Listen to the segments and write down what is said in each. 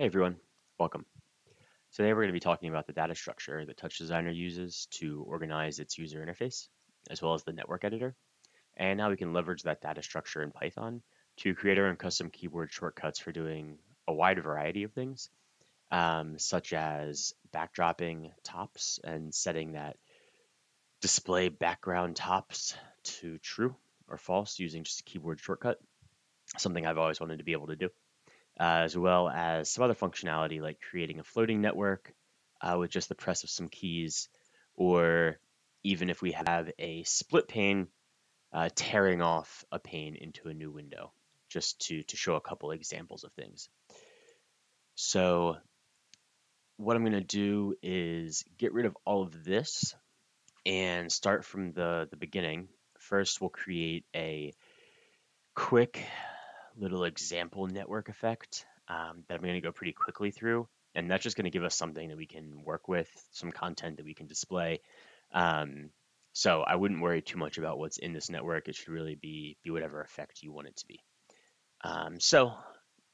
Hey everyone, welcome. Today we're going to be talking about the data structure that TouchDesigner uses to organize its user interface, as well as the network editor, and how we can leverage that data structure in Python to create our own custom keyboard shortcuts for doing a wide variety of things, such as backdropping tops and setting that display background tops to true or false using just a keyboard shortcut, something I've always wanted to be able to do. As well as some other functionality like creating a floating network with just the press of some keys, or even if we have a split pane, tearing off a pane into a new window, just to show a couple examples of things. So what I'm going to do is get rid of all of this and start from the beginning. First, we'll create a quick little example network effect that I'm going to go pretty quickly through. And that's just going to give us something that we can work with, some content that we can display. So I wouldn't worry too much about what's in this network. It should really be whatever effect you want it to be. So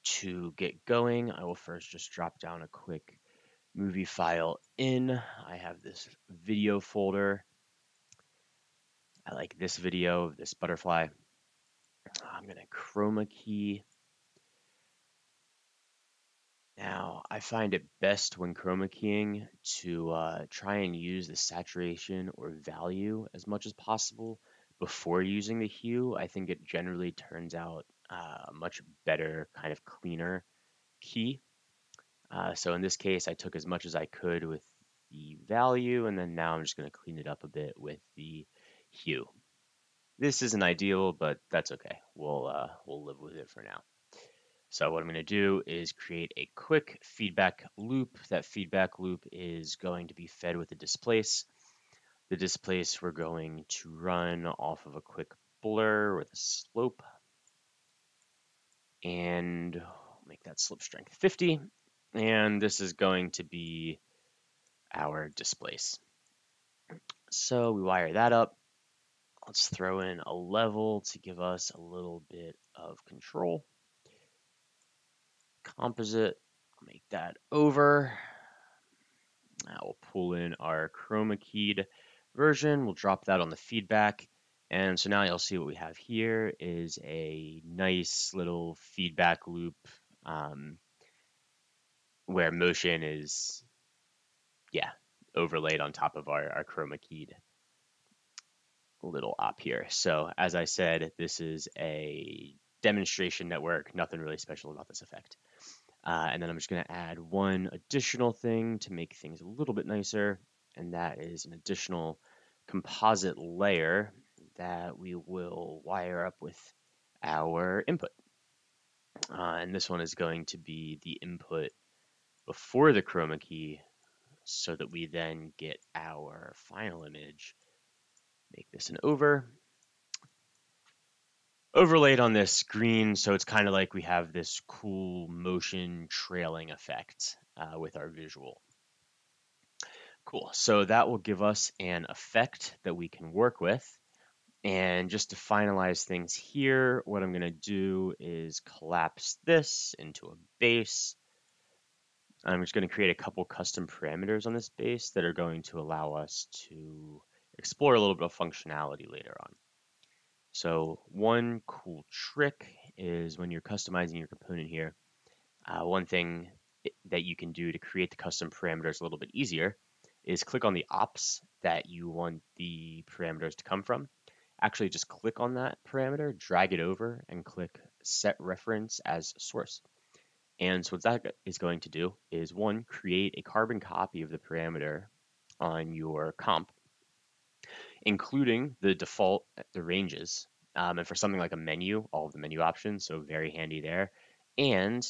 to get going, I will first just drop down a quick movie file in. I have this video folder. I like this video of this butterfly. I'm going to chroma key. Now, I find it best when chroma keying to try and use the saturation or value as much as possible before using the hue. I think it generally turns out a much better, kind of cleaner key. So in this case, I took as much as I could with the value, and then now I'm just going to clean it up a bit with the hue. This isn't ideal, but that's okay. We'll live with it for now. So what I'm going to do is create a quick feedback loop. That feedback loop is going to be fed with a displace. The displace we're going to run off of a quick blur with a slope. And make that slope strength 50. And this is going to be our displace. So we wire that up. Let's throw in a level to give us a little bit of control. Composite, I'll make that over. Now we'll pull in our chroma keyed version. We'll drop that on the feedback. And so now you'll see what we have here is a nice little feedback loop where motion is, overlaid on top of our chroma keyed little op here. So as I said, this is a demonstration network, nothing really special about this effect. And then I'm just going to add one additional thing to make things a little bit nicer, and that is an additional composite layer that we will wire up with our input. And this one is going to be the input before the chroma key so that we then get our final image. Make this an overlaid on this green, so it's kind of like we have this cool motion trailing effect with our visual. Cool, so that will give us an effect that we can work with. And just to finalize things here, what I'm gonna do is collapse this into a base. I'm just gonna create a couple custom parameters on this base that are going to allow us to explore a little bit of functionality later on. So one cool trick is when you're customizing your component here, one thing that you can do to create the custom parameters a little bit easier is click on the ops that you want the parameters to come from. Actually, just click on that parameter, drag it over, and click Set Reference as Source. And so what that is going to do is, one, create a carbon copy of the parameter on your comp, including the default, the ranges, and for something like a menu, all of the menu options, so very handy there. And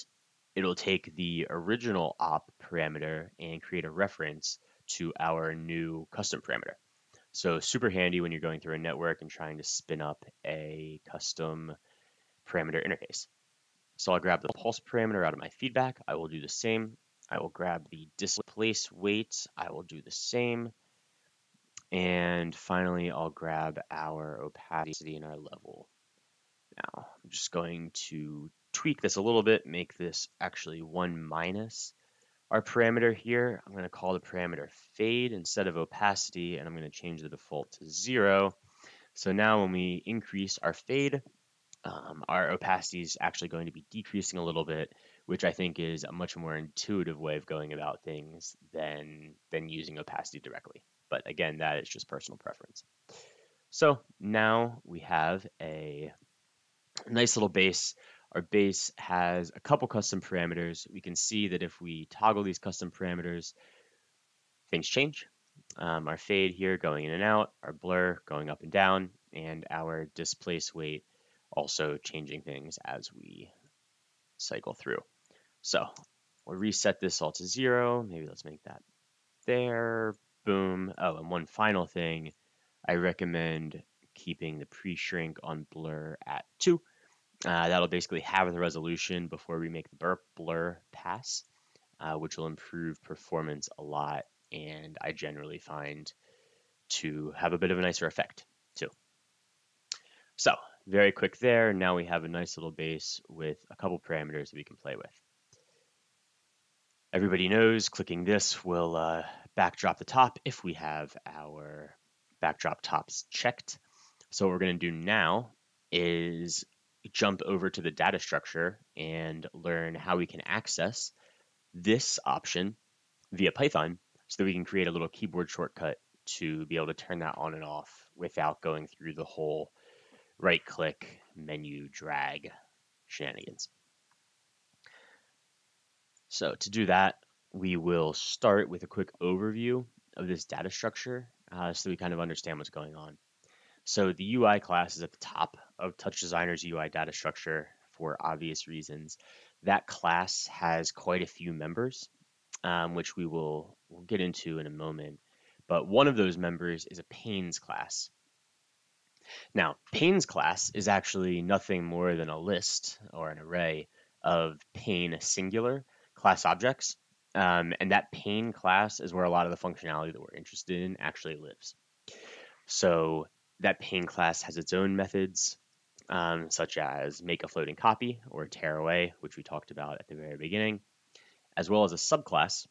it'll take the original op parameter and create a reference to our new custom parameter. So super handy when you're going through a network and trying to spin up a custom parameter interface. So I'll grab the pulse parameter out of my feedback. I will do the same. I will grab the displace weight. I will do the same. And finally, I'll grab our opacity and our level. Now, I'm just going to tweak this a little bit, make this actually 1 minus our parameter here. I'm going to call the parameter fade instead of opacity, and I'm going to change the default to 0. So now when we increase our fade, our opacity is actually going to be decreasing a little bit, which I think is a much more intuitive way of going about things than using opacity directly. But again, that is just personal preference. So now we have a nice little base. Our base has a couple custom parameters. We can see that if we toggle these custom parameters, things change. Our fade here going in and out, our blur going up and down, and our displace weight also changing things as we cycle through. So we'll reset this all to 0. Maybe let's make that there. Boom. Oh, and one final thing, I recommend keeping the pre-shrink on blur at 2. That'll basically have the resolution before we make the blur pass, which will improve performance a lot, and I generally find to have a bit of a nicer effect too. So very quick there. Now we have a nice little base with a couple parameters that we can play with. Everybody knows clicking this will backdrop the top if we have our backdrop tops checked. So what we're going to do now is jump over to the data structure and learn how we can access this option via Python so that we can create a little keyboard shortcut to be able to turn that on and off without going through the whole right click menu drag shenanigans. So to do that, we will start with a quick overview of this data structure so we kind of understand what's going on. So the UI class is at the top of TouchDesigner's UI data structure for obvious reasons. That class has quite a few members, which we'll get into in a moment. But one of those members is a panes class. Now, panes class is actually nothing more than a list or an array of pane singular class objects. And that pane class is where a lot of the functionality that we're interested in actually lives. So that pane class has its own methods, such as make a floating copy or tear away, which we talked about at the very beginning, as well as a subclass,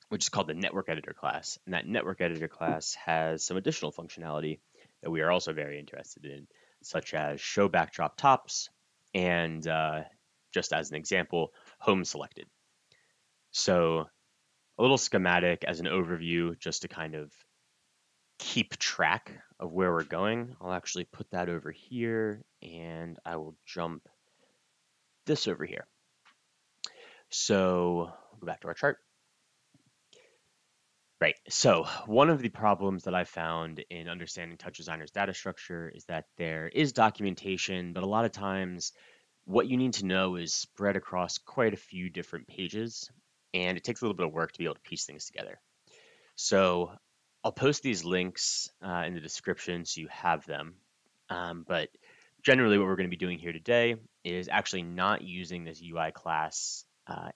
which is called the network editor class. And that network editor class has some additional functionality that we are also very interested in, such as show backdrop tops and, just as an example, home selected. So a little schematic as an overview just to kind of keep track of where we're going. I'll actually put that over here and I will jump this over here. So go back to our chart. Right, so one of the problems that I found in understanding TouchDesigner's data structure is that there is documentation, but a lot of times what you need to know is spread across quite a few different pages, and it takes a little bit of work to be able to piece things together. So I'll post these links in the description so you have them, but generally what we're going to be doing here today is actually not using this UI class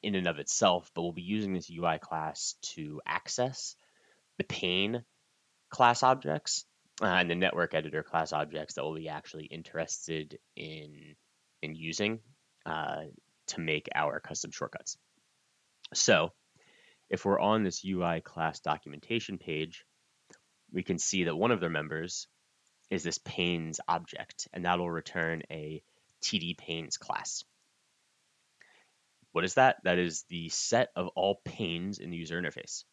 in and of itself, but we'll be using this UI class to access the pane class objects and the network editor class objects that we'll be actually interested in using to make our custom shortcuts. So if we're on this UI class documentation page, we can see that one of their members is this panes object, and that'll return a TD panes class. What is that? That is the set of all panes in the user interface.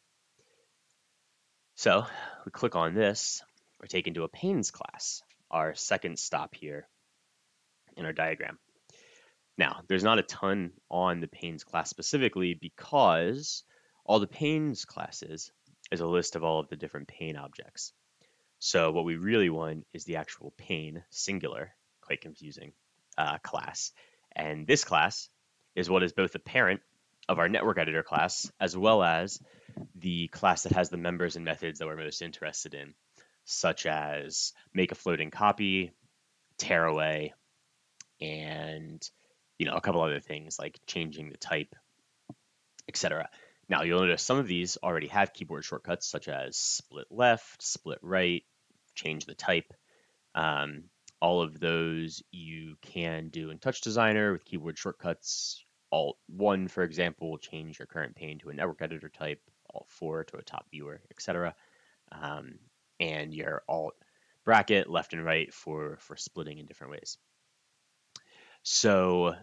So we click on this, we're taken to a panes class, our second stop here in our diagram. Now, there's not a ton on the panes class specifically because all the panes classes is a list of all of the different pane objects. So what we really want is the actual pane, singular, quite confusing, class. And this class is what is both the parent of our network editor class, as well as the class that has the members and methods that we're most interested in, such as make a floating copy, tear away, and a couple other things like changing the type, etc. Now you'll notice some of these already have keyboard shortcuts such as split left, split right, change the type. All of those you can do in TouchDesigner with keyboard shortcuts. Alt 1, for example, will change your current pane to a network editor type, Alt 4 to a top viewer, etc. Um, and your Alt bracket left and right for splitting in different ways. So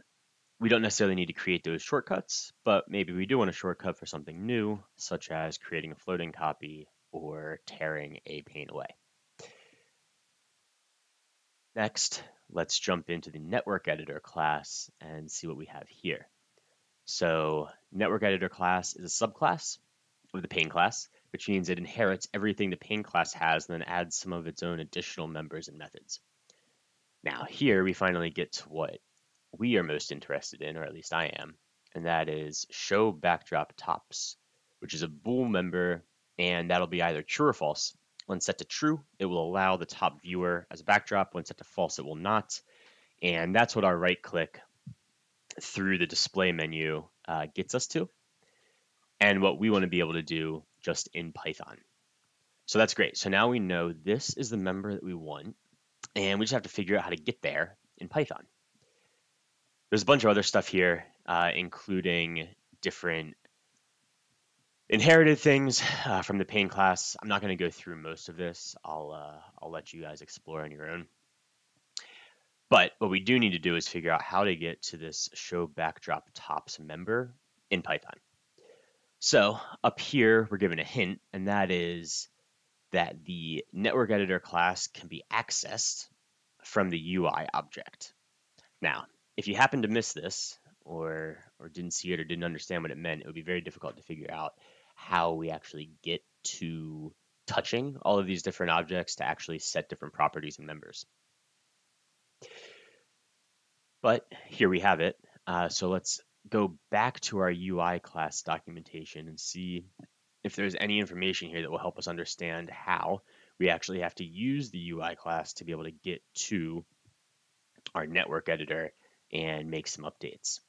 we don't necessarily need to create those shortcuts, but maybe we do want a shortcut for something new, such as creating a floating copy or tearing a pane away. Next, let's jump into the network editor class and see what we have here. So network editor class is a subclass of the pane class, which means it inherits everything the pane class has and then adds some of its own additional members and methods. Now here we finally get to what we are most interested in, or at least I am, and that is show backdrop tops, which is a bool member, and that'll be either true or false. When set to true, it will allow the top viewer as a backdrop. When set to false, it will not. And that's what our right click through the display menu gets us to, and what we want to be able to do just in Python. So that's great. So now we know this is the member that we want, and we just have to figure out how to get there in Python. There's a bunch of other stuff here, including different inherited things from the pane class. I'm not going to go through most of this. I'll let you guys explore on your own. But what we do need to do is figure out how to get to this show backdrop tops member in Python. So up here, we're given a hint, and that is that the network editor class can be accessed from the UI object. Now, if you happen to miss this or didn't see it or didn't understand what it meant, it would be very difficult to figure out how we actually get to touching all of these different objects to actually set different properties and members. But here we have it. So let's go back to our UI class documentation and see if there's any information here that will help us understand how we actually have to use the UI class to be able to get to our network editor and make some updates.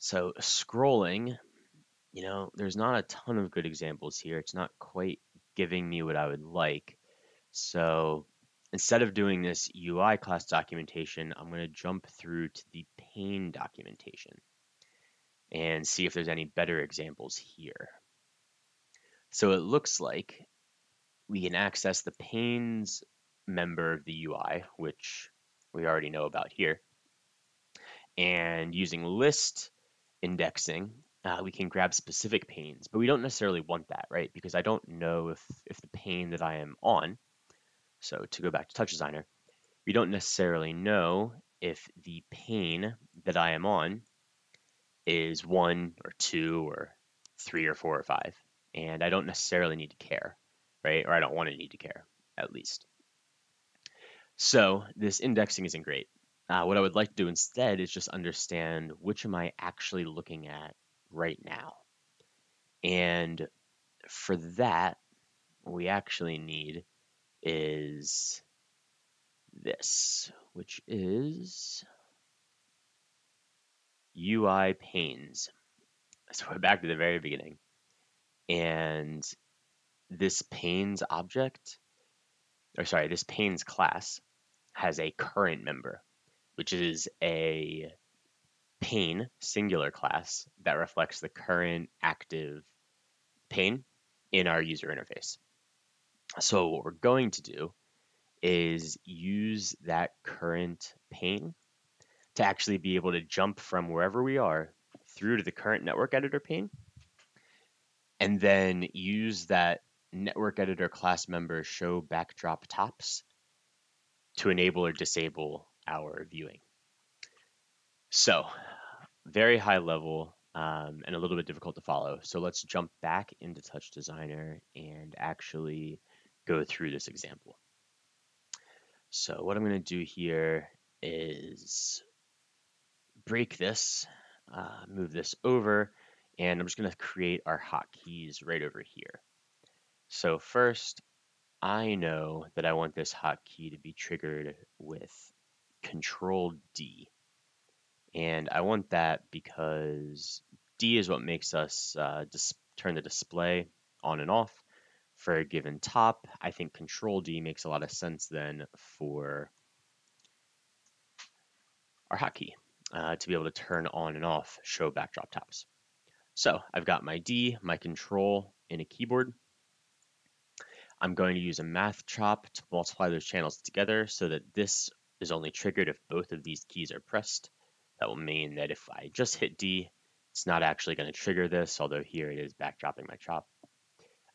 So scrolling, there's not a ton of good examples here. It's not quite giving me what I would like. So instead of doing this UI class documentation, I'm going to jump through to the pane documentation and see if there's any better examples here. So it looks like we can access the panes member of the UI, which we already know about here. And using list indexing, we can grab specific panes, but we don't necessarily want that, right? Because I don't know if the pane that I am on, so to go back to TouchDesigner, we don't necessarily know if the pane that I am on is 1 or 2 or 3 or 4 or 5. And I don't necessarily need to care, right? Or I don't want to need to care, at least. So this indexing isn't great. What I would like to do instead is just understand which am I actually looking at right now. And for that, what we actually need is this, which is UI panes. So we're back to the very beginning. And this panes object, this panes class has a current member, which is a pane singular class that reflects the current active pane in our user interface. So what we're going to do is use that current pane to actually be able to jump from wherever we are through to the current network editor pane, and then use that network editor class member show backdrop tops to enable or disable our viewing. So very high level and a little bit difficult to follow. So let's jump back into TouchDesigner and actually go through this example. So what I'm going to do here is break this, move this over, and I'm just going to create our hotkeys right over here. So first, I know that I want this hotkey to be triggered with Control D. And I want that because D is what makes us turn the display on and off for a given top. I think Control D makes a lot of sense then for our hotkey to be able to turn on and off show backdrop tops. So I've got my D, my control in a keyboard. I'm going to use a math chop to multiply those channels together so that this is only triggered if both of these keys are pressed. That will mean that if I just hit D, it's not actually going to trigger this, although here it is backdropping my chop.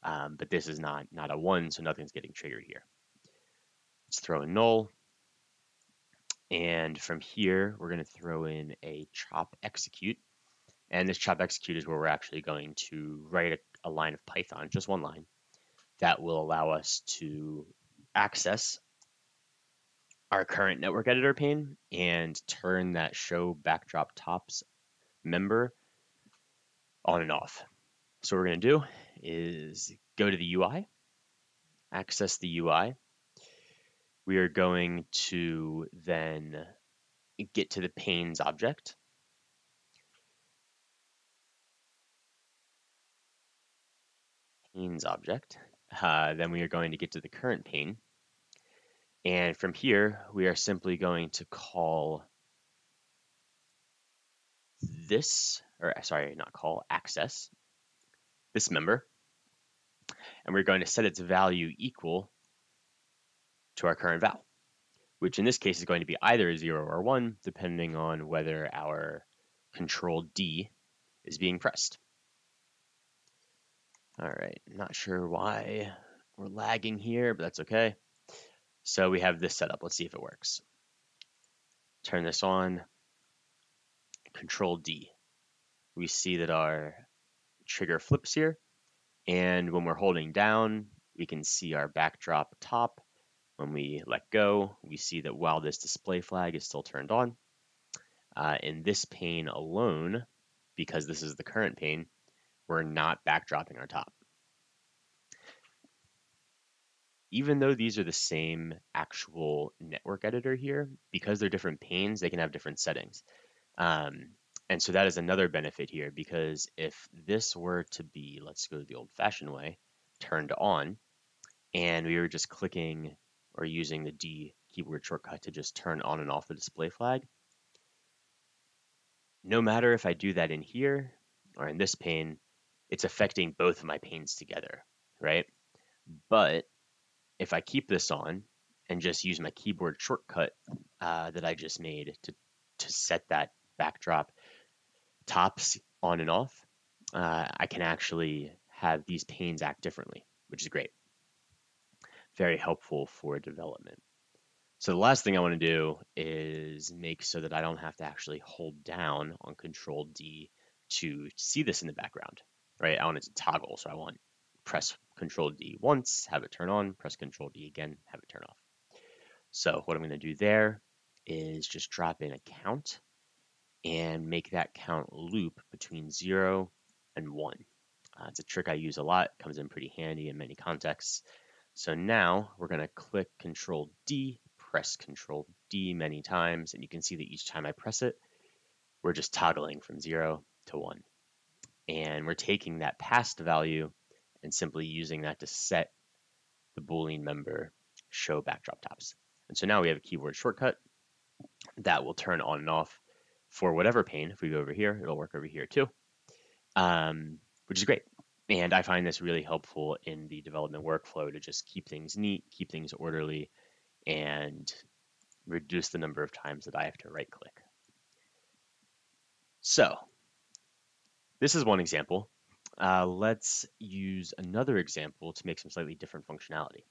But this is not a 1, so nothing's getting triggered here. Let's throw a null. And from here, we're going to throw in a chop execute. And this chop execute is where we're actually going to write a line of Python, just one line, that will allow us to access our current network editor pane and turn that show backdrop tops member on and off. So what we're going to do is go to the UI, access the UI. We are going to then get to the panes object. Panes object. Then we are going to get to the current pane. And from here, we are simply going to call this, or sorry, not call, access this member. And we're going to set its value equal to our current val, which in this case is going to be either 0 or 1, depending on whether our control D is being pressed. All right, not sure why we're lagging here, but that's okay. So we have this set up. Let's see if it works. Turn this on, control D. We see that our trigger flips here, and when we're holding down, we can see our backdrop top. When we let go, we see that while this display flag is still turned on, in this pane alone, because this is the current pane, we're not backdropping our top. Even though these are the same actual network editor here, because they're different panes, they can have different settings. And so that is another benefit here, because if this were to be, let's go the old-fashioned way, turned on, and we were just clicking or using the D keyboard shortcut to just turn on and off the display flag, no matter if I do that in here or in this pane, it's affecting both of my panes together, right? But if I keep this on and just use my keyboard shortcut that I just made to set that backdrop tops on and off, I can actually have these panes act differently, which is great. Very helpful for development. So the last thing I want to do is make so that I don't have to actually hold down on Control D to see this in the background, right? I want it to toggle, so I want press Control D once, have it turn on, press Control D again, have it turn off. So what I'm going to do there is just drop in a count and make that count loop between 0 and 1. It's a trick I use a lot, comes in pretty handy in many contexts. So now we're going to click Control D, press Control D many times, and you can see that each time I press it, we're just toggling from 0 to 1. And we're taking that past value and simply using that to set the Boolean member show backdrop tops. And so now we have a keyboard shortcut that will turn on and off for whatever pane. If we go over here, it'll work over here too, which is great. And I find this really helpful in the development workflow to just keep things neat, keep things orderly, and reduce the number of times that I have to right click. So this is one example. Let's use another example to make some slightly different functionality.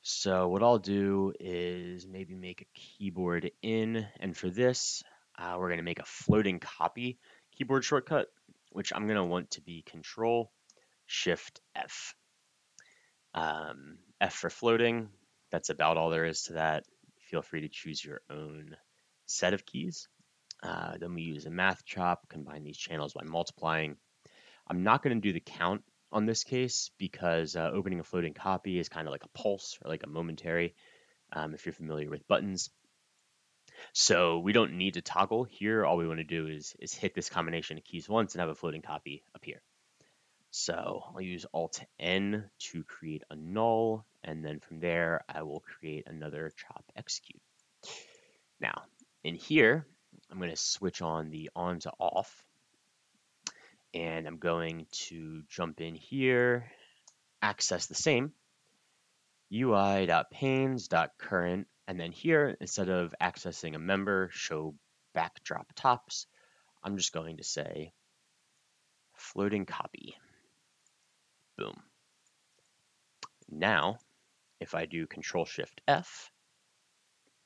So what I'll do is maybe make a keyboard in, and for this, we're going to make a floating copy keyboard shortcut, which I'm going to want to be Control Shift F. F for floating. That's about all there is to that. Feel free to choose your own set of keys. Then we use a math chop, combine these channels by multiplying. I'm not going to do the count on this case because opening a floating copy is kind of like a pulse or like a momentary, if you're familiar with buttons. So we don't need to toggle here. All we want to do is hit this combination of keys once and have a floating copy appear. So I'll use Alt-N to create a null, and then from there I will create another chop execute. Now, In here, I'm going to switch on the on to off, and I'm going to jump in here, access the same, UI.panes.current, and then here, instead of accessing a member, show backdrop tops, I'm just going to say floating copy. Boom. Now, if I do Control Shift F,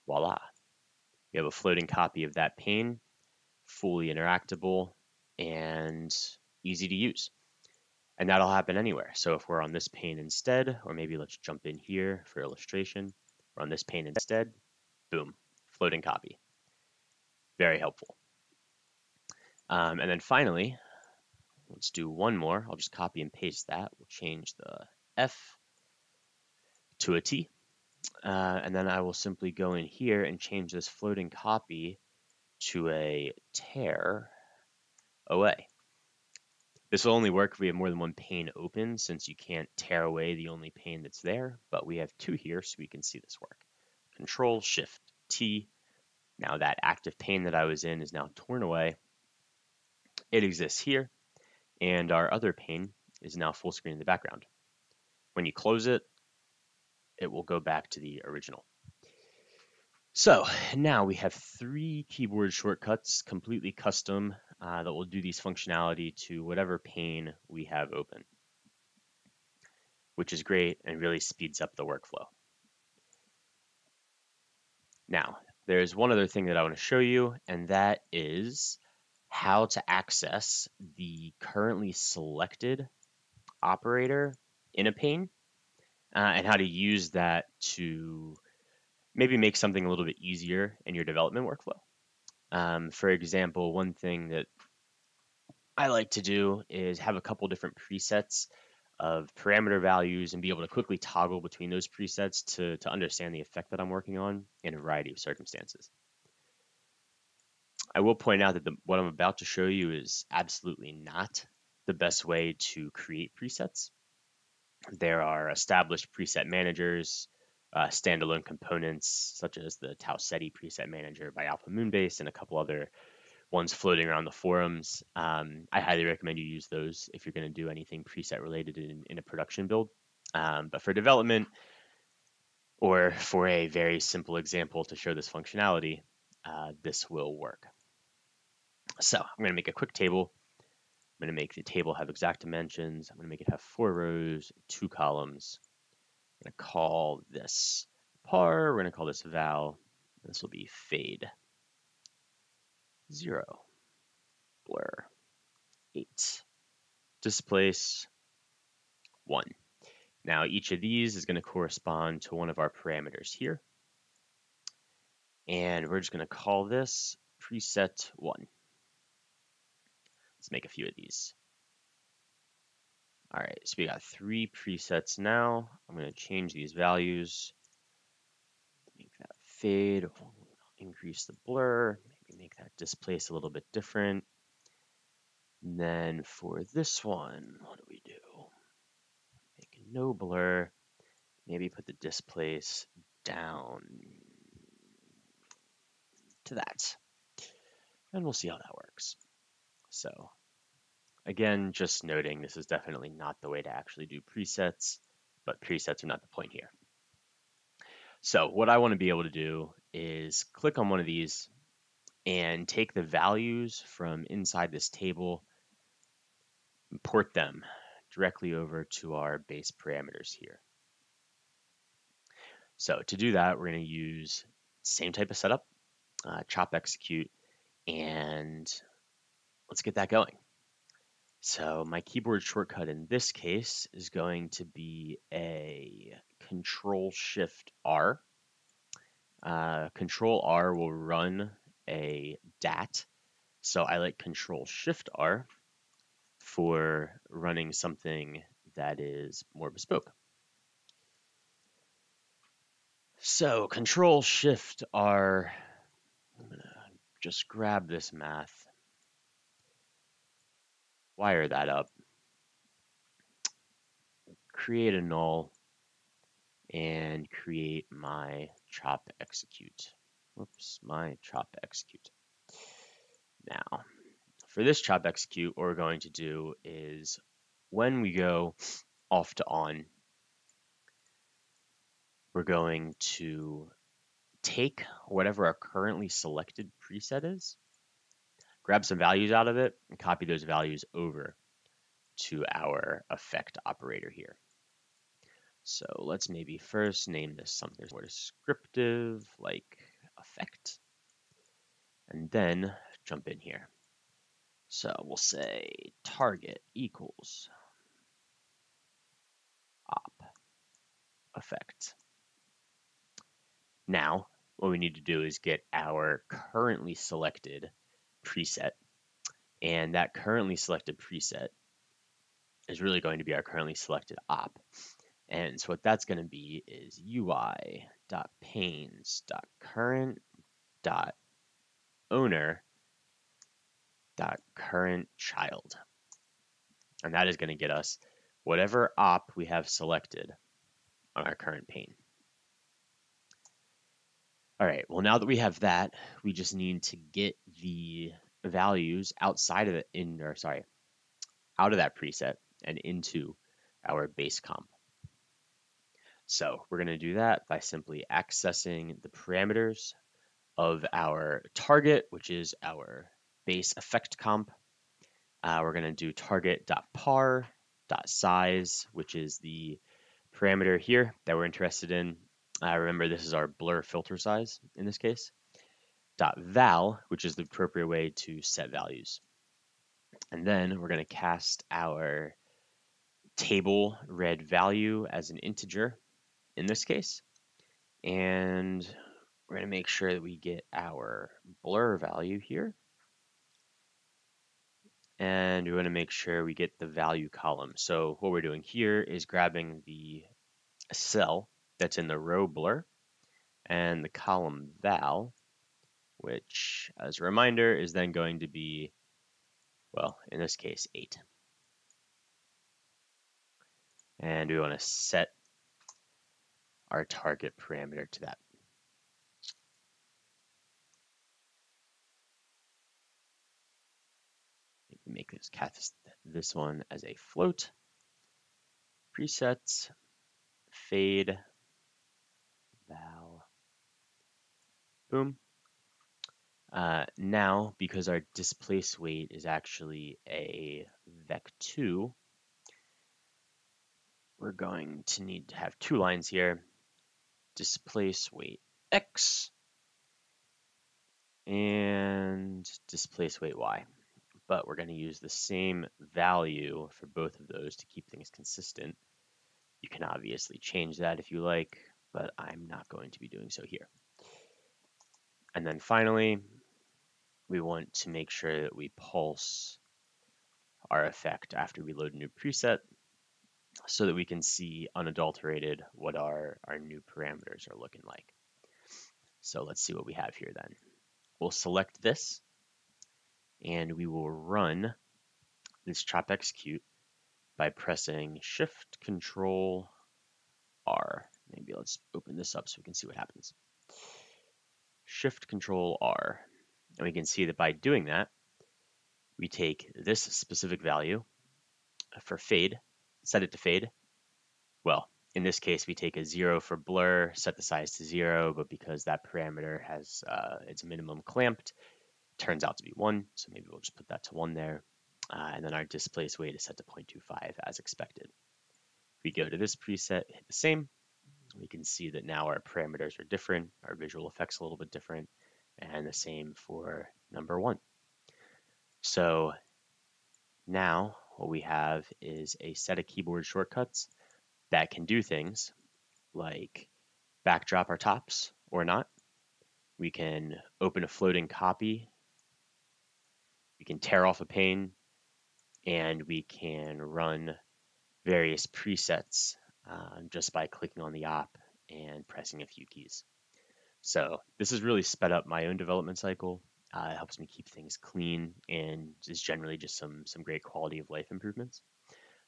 voila, you have a floating copy of that pane, fully interactable and easy to use. And that'll happen anywhere. So if we're on this pane instead, or maybe let's jump in here for illustration, we're on this pane instead, boom, floating copy. Very helpful. And then finally, let's do one more. I'll just copy and paste that. We'll change the F to a T. And then I will simply go in here and change this floating copy to a tear away. This will only work if we have more than one pane open, since you can't tear away the only pane that's there, but we have two here, so we can see this work. Control Shift T. Now that active pane that I was in is now torn away. It exists here, and our other pane is now full screen in the background. When you close it, it will go back to the original. So now we have 3 keyboard shortcuts, completely custom, that will do these functionality to whatever pane we have open, which is great and really speeds up the workflow. Now, there's one other thing that I want to show you, and that is how to access the currently selected operator in a pane, and how to use that to maybe make something a little bit easier in your development workflow. For example, one thing that I like to do is have a couple different presets of parameter values and be able to quickly toggle between those presets to understand the effect that I'm working on in a variety of circumstances. I will point out that what I'm about to show you is absolutely not the best way to create presets. There are established preset managers, standalone components such as the Tau-SETI preset manager by Alpha Moonbase, and a couple other ones floating around the forums. I highly recommend you use those if you're going to do anything preset related in a production build. But for development, or for a very simple example to show this functionality, this will work. So I'm going to make a quick table. I'm going to make the table have exact dimensions. I'm going to make it have 4 rows, 2 columns. I'm going to call this par. We're going to call this val. This will be fade 0, blur 8, displace 1. Now each of these is going to correspond to one of our parameters here. And we're just going to call this preset 1. Let's make a few of these. All right, so we got 3 presets now. I'm going to change these values. Make that fade, increase the blur, maybe make that displace a little bit different. And then for this one, what do we do? Make no blur, maybe put the displace down to that. And we'll see how that works. So again, just noting this is definitely not the way to actually do presets, but presets are not the point here. So what I want to be able to do is click on one of these and take the values from inside this table, import them directly over to our base parameters here. So to do that, we're going to use same type of setup, chop execute, and let's get that going. So my keyboard shortcut in this case is going to be a Control Shift R. Control R will run a DAT. So I like Control Shift R for running something that is more bespoke. So Control Shift R, I'm gonna just grab this math, wire that up, create a null, and create my chop execute. whoops, my chop execute. Now, for this chop execute, what we're going to do is when we go off to on, we're going to take whatever our currently selected preset is, grab some values out of it, and copy those values over to our effect operator here. So let's maybe first name this something more descriptive, like effect, and then jump in here. So we'll say target equals op effect. Now, what we need to do is get our currently selected preset, and that currently selected preset is really going to be our currently selected op. And so what that's going to be is ui.panes.current.owner.current_child. And that is going to get us whatever op we have selected on our current pane. All right, well, now that we have that, we just need to get the values outside of it out of that preset and into our base comp. So we're going to do that by simply accessing the parameters of our target, which is our base effect comp. We're going to do target.par.size, which is the parameter here that we're interested in. Remember, this is our blur filter size in this case. .val, which is the appropriate way to set values. And then we're going to cast our table red value as an integer in this case. And we're going to make sure that we get our blur value here. And we're going to make sure we get the value column. So what we're doing here is grabbing the cell that's in the row blur and the column val, which as a reminder is then going to be, well, in this case, 8. And we want to set our target parameter to that. Make this cast this one as a float. Presets, fade, val, boom. Now, because our displace weight is actually a vec2, we're going to need to have 2 lines here. Displace weight x and displace weight y. But we're going to use the same value for both of those to keep things consistent. You can obviously change that if you like, but I'm not going to be doing so here. And then finally, we want to make sure that we pulse our effect after we load a new preset so that we can see unadulterated what our new parameters are looking like. So let's see what we have here then. We'll select this and we will run this chop execute by pressing Shift Control R. Maybe let's open this up so we can see what happens. Shift Control R. And we can see that by doing that, we take this specific value for fade, set it to fade. Well, in this case, we take a 0 for blur, set the size to 0, but because that parameter has its minimum clamped, turns out to be 1, so maybe we'll just put that to 1 there. And then our displace weight is set to 0.25 as expected. If we go to this preset, hit the same, we can see that now our parameters are different, our visual effects a little bit different, and the same for number 1. So now what we have is a set of keyboard shortcuts that can do things like backdrop our tops or not. We can open a floating copy. We can tear off a pane, and we can run various presets just by clicking on the op and pressing a few keys. So this has really sped up my own development cycle. It helps me keep things clean and is generally just some great quality of life improvements.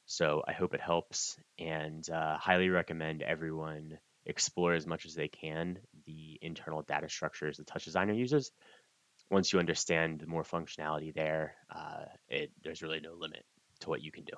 So I hope it helps, and highly recommend everyone explore as much as they can the internal data structures the TouchDesigner uses. Once you understand more functionality there, there's really no limit to what you can do.